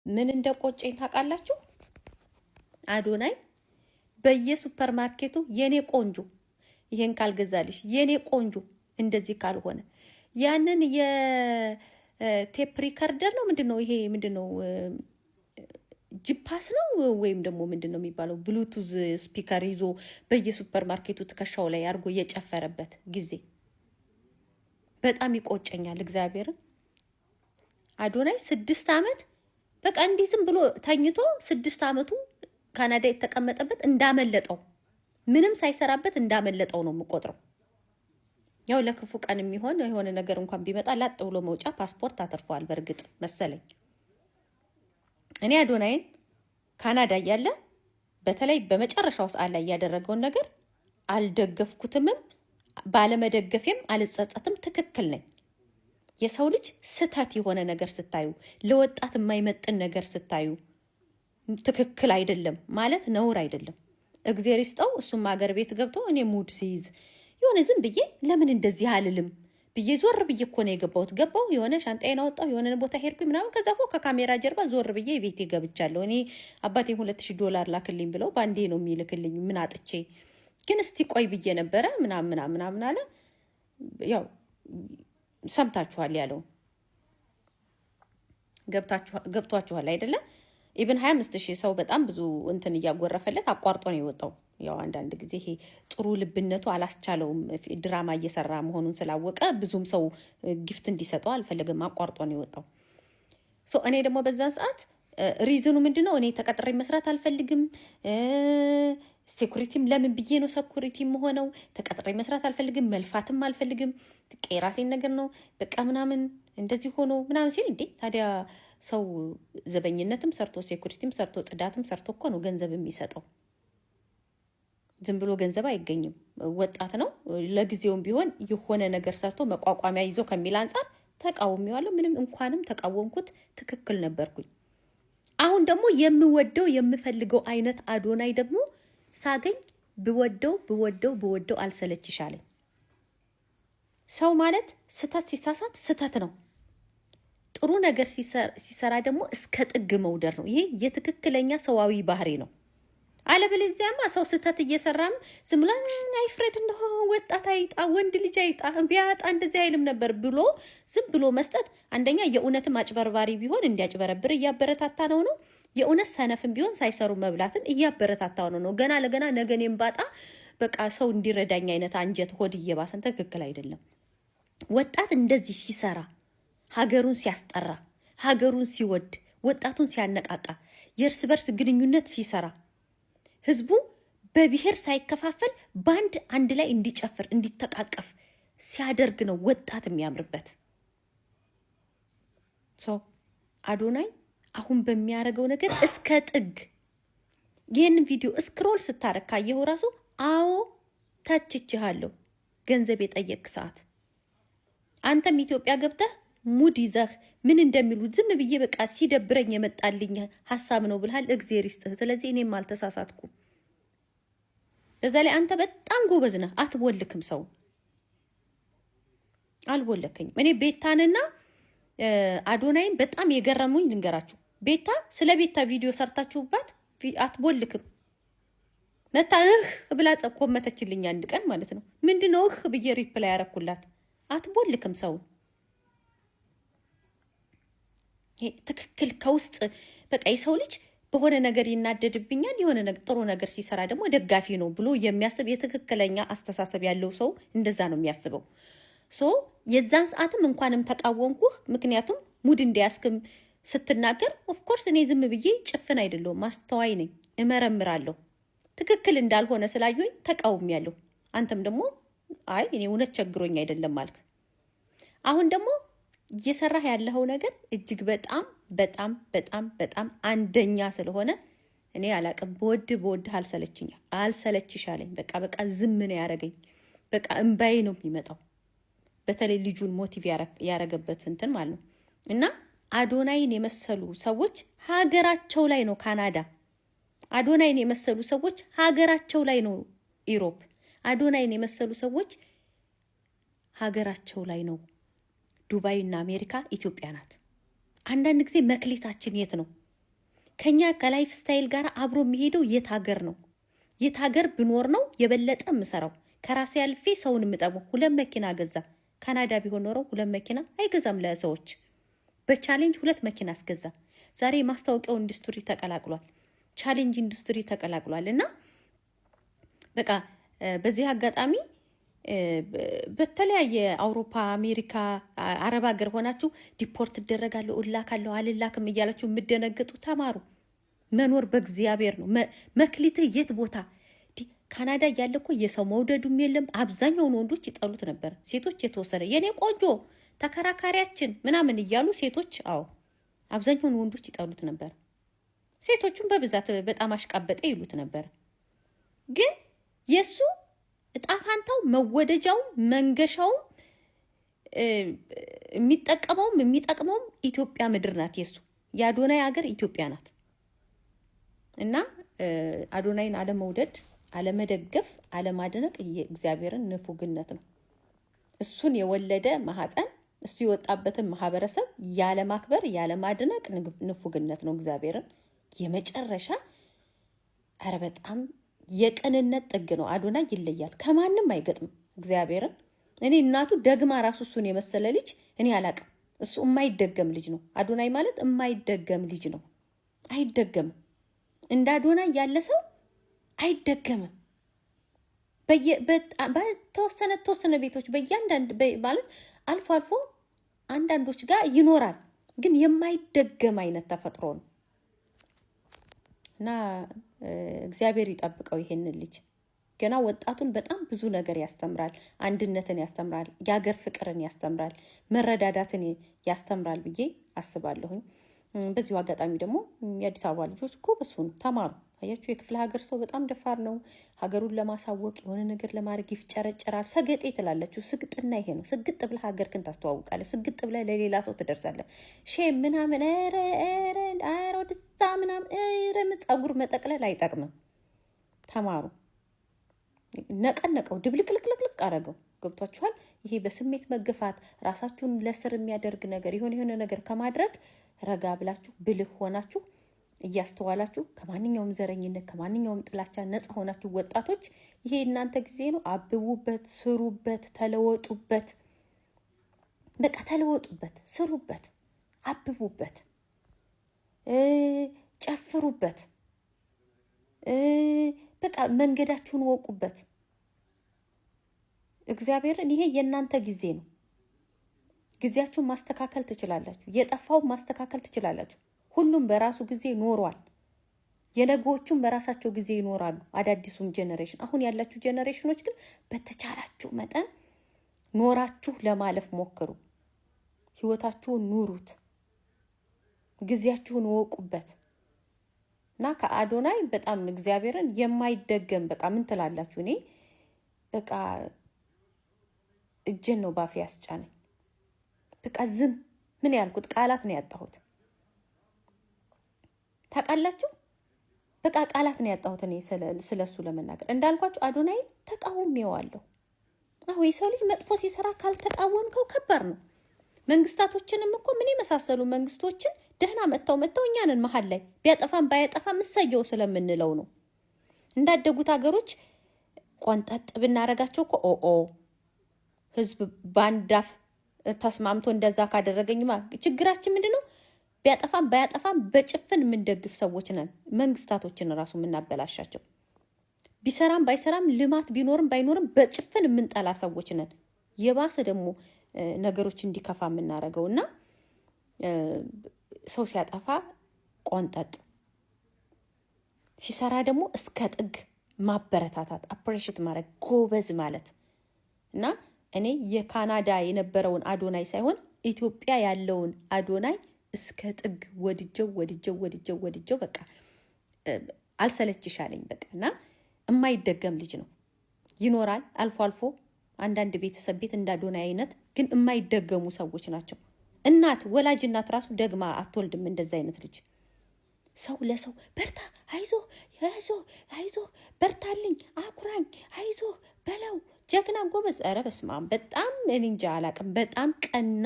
ምን እንደቆጨኝ ታውቃላችሁ? አዶናይ በየሱፐር ማርኬቱ የኔ ቆንጆ ይሄን ካልገዛልሽ የኔ ቆንጆ እንደዚህ ካልሆነ ያንን የቴፕ ሪከርደር ነው ምንድነው ይሄ ምንድነው ጂፓስ ነው ወይም ደግሞ ምንድነው የሚባለው ብሉቱዝ ስፒከር ይዞ በየሱፐር ማርኬቱ ትከሻው ላይ አድርጎ እየጨፈረበት ጊዜ በጣም ይቆጨኛል። እግዚአብሔርን አዶናይ 6 ዓመት በቃ እንዲህ ዝም ብሎ ተኝቶ 6 ዓመቱ ካናዳ የተቀመጠበት እንዳመለጠው ምንም ሳይሰራበት እንዳመለጠው ነው የምቆጥረው። ያው ለክፉ ቀን የሚሆን የሆነ ነገር እንኳን ቢመጣ ላጥ ብሎ መውጫ ፓስፖርት አተርፈዋል በርግጥ መሰለኝ። እኔ አዶናይን ካናዳ እያለ በተለይ በመጨረሻው ሰዓት ላይ ያደረገውን ነገር አልደገፍኩትምም፣ ባለመደገፌም አልጸጸትም። ትክክል ነኝ። የሰው ልጅ ስተት የሆነ ነገር ስታዩ፣ ለወጣት የማይመጥን ነገር ስታዩ ትክክል አይደለም ማለት ነውር አይደለም። እግዚአብሔር ይስጠው። እሱም ሀገር ቤት ገብቶ እኔ ሙድ ሲይዝ የሆነ ዝም ብዬ ለምን እንደዚህ አልልም ብዬ ዞር ብዬ እኮ ነው የገባሁት። ገባሁ የሆነ ሻንጣዬን አወጣሁ፣ የሆነ ቦታ ሄድኩኝ ምናምን። ከዛ እኮ ከካሜራ ጀርባ ዞር ብዬ ቤቴ ገብቻለሁ። እኔ አባቴ $2000 ላክልኝ ብለው ባንዴ ነው የሚልክልኝ። ምን አጥቼ ግን እስቲ ቆይ ብዬ ነበረ ምናምን አለ። ያው ሰምታችኋል ያለው ገብቷችኋል አይደለም? ኢቭን 25,000 ሰው በጣም ብዙ እንትን እያጎረፈለት አቋርጦ ነው የወጣው። ያው አንዳንድ ጊዜ ይሄ ጥሩ ልብነቱ አላስቻለውም። ድራማ እየሰራ መሆኑን ስላወቀ ብዙም ሰው ጊፍት እንዲሰጠው አልፈለገም። አቋርጦ ነው የወጣው። እኔ ደግሞ በዛን ሰዓት ሪዝኑ ምንድነው? እኔ ተቀጥሬ መስራት አልፈልግም። ሴኩሪቲም ለምን ብዬ ነው ሴኩሪቲም ሆነው ተቀጥሬ መስራት አልፈልግም፣ መልፋትም አልፈልግም። የራሴን ነገር ነው በቃ ምናምን እንደዚህ ሆኖ ምናምን ሲል እንዴ ታዲያ ሰው ዘበኝነትም ሰርቶ ሴኩሪቲም ሰርቶ ጽዳትም ሰርቶ እኮ ነው ገንዘብ የሚሰጠው። ዝም ብሎ ገንዘብ አይገኝም። ወጣት ነው። ለጊዜውም ቢሆን የሆነ ነገር ሰርቶ መቋቋሚያ ይዞ ከሚል አንጻር ተቃውሜዋለሁ። ምንም እንኳንም ተቃወምኩት፣ ትክክል ነበርኩኝ። አሁን ደግሞ የምወደው የምፈልገው አይነት አዶናይ ደግሞ ሳገኝ ብወደው አልሰለችሻለኝ። ሰው ማለት ስተት ሲሳሳት ስተት ነው። ጥሩ ነገር ሲሰራ ደግሞ እስከ ጥግ መውደር ነው። ይሄ የትክክለኛ ሰዋዊ ባህሪ ነው። አለበለዚያማ ሰው ስተት እየሰራም ዝም ብሎ አይፍረድ እንደሆ ወጣት አይጣ ወንድ ልጅ አይጣ ቢያጣ እንደዚህ አይልም ነበር ብሎ ዝም ብሎ መስጠት። አንደኛ የእውነትም አጭበርባሪ ቢሆን እንዲያጭበረብር እያበረታታ ነው። የእውነት ሰነፍም ቢሆን ሳይሰሩ መብላትን እያበረታታው ነው። ገና ለገና ነገኔም ባጣ በቃ ሰው እንዲረዳኝ አይነት አንጀት ሆድ እየባሰን ትክክል አይደለም። ወጣት እንደዚህ ሲሰራ ሀገሩን ሲያስጠራ፣ ሀገሩን ሲወድ፣ ወጣቱን ሲያነቃቃ፣ የእርስ በርስ ግንኙነት ሲሰራ፣ ህዝቡ በብሔር ሳይከፋፈል አንድ ላይ እንዲጨፍር እንዲተቃቀፍ ሲያደርግ ነው ወጣት የሚያምርበት። አዶናይ አሁን በሚያደርገው ነገር እስከ ጥግ ይህንን ቪዲዮ ስክሮል ስታረግ ካየኸው ራሱ አዎ ታችችሃለሁ። ገንዘብ የጠየቅ ሰዓት አንተም ኢትዮጵያ ገብተህ ሙድ ይዘህ ምን እንደሚሉ ዝም ብዬ በቃ ሲደብረኝ የመጣልኝ ሐሳብ ነው ብለሃል። እግዚአብሔር ይስጥህ። ስለዚህ እኔም አልተሳሳትኩም። በዛ ላይ አንተ በጣም ጎበዝ ነህ። አትቦልክም። ሰው አልቦለከኝም። እኔ ቤታንና አዶናይን በጣም የገረሙኝ ልንገራችሁ። ቤታ ስለ ቤታ ቪዲዮ ሰርታችሁባት አትቦልክም። መታ ብላ ኮመተችልኝ አንድ ቀን ማለት ነው። ምንድነው ብዬ ሪፕላይ ያረኩላት። አትቦልክም ሰው ትክክል ከውስጥ በቃ የሰው ልጅ በሆነ ነገር ይናደድብኛል፣ የሆነ ነገር ጥሩ ነገር ሲሰራ ደግሞ ደጋፊ ነው ብሎ የሚያስብ የትክክለኛ አስተሳሰብ ያለው ሰው እንደዛ ነው የሚያስበው። የዛን ሰዓትም እንኳንም ተቃወምኩህ። ምክንያቱም ሙድ እንዲያስክም ስትናገር ኦፍኮርስ እኔ ዝም ብዬ ጭፍን አይደለሁም፣ ማስተዋይ ነኝ፣ እመረምራለሁ። ትክክል እንዳልሆነ ስላዩኝ ተቃውሜያለሁ። አንተም ደግሞ አይ እኔ እውነት ቸግሮኝ አይደለም አልክ። አሁን ደግሞ እየሰራህ ያለኸው ነገር እጅግ በጣም አንደኛ ስለሆነ እኔ አላቅም። በወድህ አልሰለችሻለኝ። በቃ ዝም ነው ያረገኝ። በቃ እምባዬ ነው የሚመጣው። በተለይ ልጁን ሞቲቭ ያረገበት እንትን ማለት ነው። እና አዶናይን የመሰሉ ሰዎች ሀገራቸው ላይ ነው ካናዳ። አዶናይን የመሰሉ ሰዎች ሀገራቸው ላይ ነው ኢሮፕ። አዶናይን የመሰሉ ሰዎች ሀገራቸው ላይ ነው ዱባይ እና አሜሪካ። ኢትዮጵያ ናት። አንዳንድ ጊዜ መክሊታችን የት ነው? ከኛ ከላይፍ ስታይል ጋር አብሮ የሚሄደው የት ሀገር ነው? የት ሀገር ብኖር ነው የበለጠ የምሰራው? ከራሴ አልፌ ሰውን የምጠቅመው። 2 መኪና ገዛ። ካናዳ ቢሆን ኖሮ 2 መኪና አይገዛም ለሰዎች። በቻሌንጅ 2 መኪና አስገዛ። ዛሬ ማስታወቂያው ኢንዱስትሪ ተቀላቅሏል። ቻሌንጅ ኢንዱስትሪ ተቀላቅሏል። እና በቃ በዚህ አጋጣሚ በተለያየ አውሮፓ፣ አሜሪካ፣ አረብ ሀገር ሆናችሁ ዲፖርት እደረጋለሁ እላካለሁ አልላክም እያላችሁ የምደነገጡ ተማሩ። መኖር በእግዚአብሔር ነው። መክሊትህ የት ቦታ? ካናዳ እያለ እኮ የሰው መውደዱም የለም። አብዛኛውን ወንዶች ይጠሉት ነበር። ሴቶች የተወሰነ የኔ ቆንጆ ተከራካሪያችን ምናምን እያሉ ሴቶች፣ አዎ አብዛኛውን ወንዶች ይጠሉት ነበር። ሴቶቹም በብዛት በጣም አሽቃበጠ ይሉት ነበር። ግን የሱ እጣፋንታው መወደጃው መንገሻውም የሚጠቅመውም ኢትዮጵያ ምድር ናት። የሱ የአዶናይ ሀገር ኢትዮጵያ ናት። እና አዶናይን አለመውደድ፣ አለመደገፍ፣ አለማድነቅ የእግዚአብሔርን ንፉግነት ነው። እሱን የወለደ ማህፀን፣ እሱ የወጣበትን ማህበረሰብ ያለማክበር፣ ያለማድነቅ ንፉግነት ነው። እግዚአብሔርን የመጨረሻ ኧረ በጣም የቅንነት ጥግ ነው። አዶናይ ይለያል፣ ከማንም አይገጥም። እግዚአብሔርን እኔ እናቱ ደግማ ራሱ እሱን የመሰለ ልጅ እኔ አላቅም። እሱ የማይደገም ልጅ ነው። አዶናይ ማለት የማይደገም ልጅ ነው። አይደገምም። እንደ አዶናይ ያለ ሰው አይደገምም። በተወሰነ ቤቶች በእያንዳንድ ማለት አልፎ አልፎ አንዳንዶች ጋር ይኖራል፣ ግን የማይደገም አይነት ተፈጥሮ ነው። እና እግዚአብሔር ይጠብቀው ይሄንን ልጅ። ገና ወጣቱን በጣም ብዙ ነገር ያስተምራል። አንድነትን ያስተምራል፣ የሀገር ፍቅርን ያስተምራል፣ መረዳዳትን ያስተምራል ብዬ አስባለሁኝ። በዚሁ አጋጣሚ ደግሞ የአዲስ አበባ ልጆች ጎበዝ ሁኑ፣ ተማሩ። አያችሁ፣ የክፍለ ሀገር ሰው በጣም ደፋር ነው። ሀገሩን ለማሳወቅ የሆነ ነገር ለማድረግ ይፍጨረጨራል። ሰገጤ ትላለችሁ። ስግጥና ይሄ ነው። ስግጥ ብለህ ሀገርህን ታስተዋውቃለህ። ስግጥ ብለህ ለሌላ ሰው ትደርሳለህ። ሼም ምናምን ኧረ ወደዛ ምናምን ፀጉር መጠቅለል አይጠቅምም። ተማሩ። ነቀነቀው፣ ድብልቅልቅልቅ አረገው። ገብቷችኋል? ይሄ በስሜት መገፋት ራሳችሁን ለስር የሚያደርግ ነገር የሆነ ነገር ከማድረግ ረጋ ብላችሁ ብልህ ሆናችሁ እያስተዋላችሁ ከማንኛውም ዘረኝነት ከማንኛውም ጥላቻ ነፃ ሆናችሁ ወጣቶች፣ ይሄ እናንተ ጊዜ ነው። አብቡበት፣ ስሩበት፣ ተለወጡበት። በቃ ተለወጡበት፣ ስሩበት፣ አብቡበት፣ ጨፍሩበት። በቃ መንገዳችሁን ወቁበት። እግዚአብሔርን ይሄ የእናንተ ጊዜ ነው። ጊዜያችሁን ማስተካከል ትችላላችሁ። የጠፋውን ማስተካከል ትችላላችሁ። ሁሉም በራሱ ጊዜ ኖሯል። የነገዎቹም በራሳቸው ጊዜ ይኖራሉ። አዳዲሱም ጄኔሬሽን፣ አሁን ያላችሁ ጄኔሬሽኖች ግን በተቻላችሁ መጠን ኖራችሁ ለማለፍ ሞክሩ። ህይወታችሁን ኑሩት። ጊዜያችሁን ወቁበት። እና ከአዶናይ በጣም እግዚአብሔርን የማይደገም በቃ ምን ትላላችሁ? እኔ በቃ እጄን ነው ባፌ ያስጫነኝ። በቃ ዝም ምን ያልኩት ቃላት ነው ያጣሁት። ታውቃላችሁ? በቃ ቃላት ነው ያጣሁት እኔ ስለሱ ለመናገር። እንዳልኳችሁ አዶናይ ተቃውሜዋለሁ። አዎ የሰው ልጅ መጥፎ ሲሰራ ካልተቃወምከው ከባድ ነው። መንግስታቶችንም እኮ ምን የመሳሰሉ መንግስቶችን ደህና መጥተው እኛንን መሀል ላይ ቢያጠፋም ባያጠፋም እሰየው ስለምንለው ነው። እንዳደጉት ሀገሮች ቆንጠጥ ብናረጋቸው እኮ ህዝብ ባንዳፍ ተስማምቶ እንደዛ ካደረገኝማ ችግራችን ምንድነው? ቢያጠፋም ባያጠፋም በጭፍን የምንደግፍ ሰዎች ነን። መንግስታቶችን ራሱ የምናበላሻቸው ቢሰራም ባይሰራም ልማት ቢኖርም ባይኖርም በጭፍን የምንጠላ ሰዎች ነን። የባሰ ደግሞ ነገሮች እንዲከፋ የምናረገው እና ሰው ሲያጠፋ ቆንጠጥ ሲሰራ ደግሞ እስከ ጥግ ማበረታታት፣ አፕሪሺየት ማድረግ፣ ጎበዝ ማለት እና እኔ የካናዳ የነበረውን አዶናይ ሳይሆን ኢትዮጵያ ያለውን አዶናይ እስከ ጥግ ወድጀው በቃ አልሰለችሻለኝ በቃ። እና የማይደገም ልጅ ነው። ይኖራል አልፎ አልፎ አንዳንድ ቤተሰብ ቤት እንደ አዶናይ አይነት ግን የማይደገሙ ሰዎች ናቸው። እናት ወላጅ እናት ራሱ ደግማ አትወልድም እንደዛ አይነት ልጅ። ሰው ለሰው በርታ፣ አይዞ በርታልኝ፣ አኩራኝ፣ አይዞ በለው፣ ጀግና፣ ጎበዝ። ኧረ በስመ አብ በጣም እኔ እንጃ አላቅም። በጣም ቀና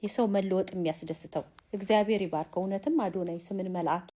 የሰው መለወጥ የሚያስደስተው። እግዚአብሔር ይባርከው። እውነትም አዶናይ ስምን መልአክ